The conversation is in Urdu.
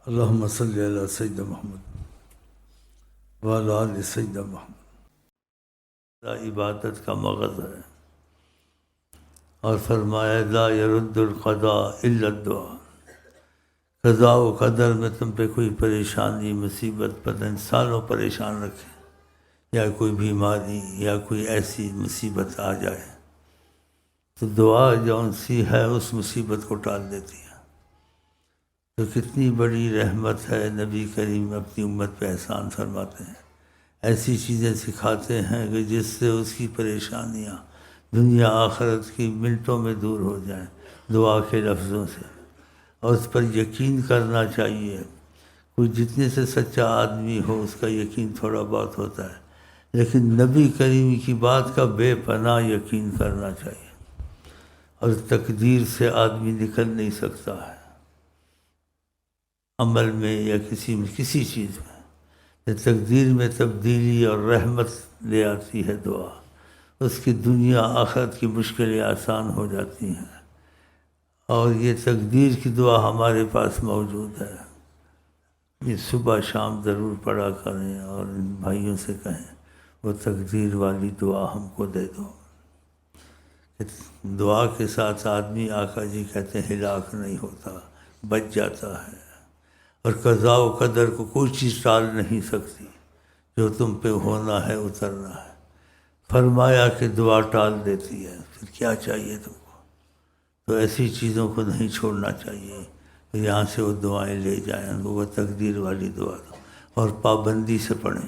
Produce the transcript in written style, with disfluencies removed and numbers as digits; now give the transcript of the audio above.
اللہم صلی علی سیدنا محمد وعلی آل سیدنا محمد۔ عبادت کا مغز ہے، اور فرمایا لا يرد القضاء الا الدعاء۔ قضاء و قدر میں تم پہ کوئی پریشانی مصیبت پتہ انسانوں پریشان رکھے، یا کوئی بیماری یا کوئی ایسی مصیبت آ جائے تو دعا جون سی ہے اس مصیبت کو ٹال دیتی ہے۔ تو کتنی بڑی رحمت ہے، نبی کریم اپنی امت پہ احسان فرماتے ہیں، ایسی چیزیں سکھاتے ہیں کہ جس سے اس کی پریشانیاں دنیا آخرت کی منٹوں میں دور ہو جائیں دعا کے لفظوں سے، اور اس پر یقین کرنا چاہیے۔ کوئی جتنے سے سچا آدمی ہو اس کا یقین تھوڑا بہت ہوتا ہے، لیکن نبی کریم کی بات کا بے پناہ یقین کرنا چاہیے، اور تقدیر سے آدمی نکل نہیں سکتا ہے عمل میں یا کسی چیز میں۔ تقدیر میں تبدیلی اور رحمت لے آتی ہے دعا، اس کی دنیا آخرت کی مشکلیں آسان ہو جاتی ہیں، اور یہ تقدیر کی دعا ہمارے پاس موجود ہے۔ یہ صبح شام ضرور پڑھا کریں، اور ان بھائیوں سے کہیں وہ تقدیر والی دعا ہم کو دے دو۔ دعا کے ساتھ آدمی آقا جی کہتے ہیں ہلاک نہیں ہوتا، بچ جاتا ہے، اور قضاء و قدر کو کوئی چیز ٹال نہیں سکتی، جو تم پہ ہونا ہے اترنا ہے۔ فرمایا کہ دعا ٹال دیتی ہے، پھر کیا چاہیے تم کو؟ تو ایسی چیزوں کو نہیں چھوڑنا چاہیے، یہاں سے وہ دعائیں لے جائیں، وہ تقدیر والی دعا دو، اور پابندی سے پڑھیں۔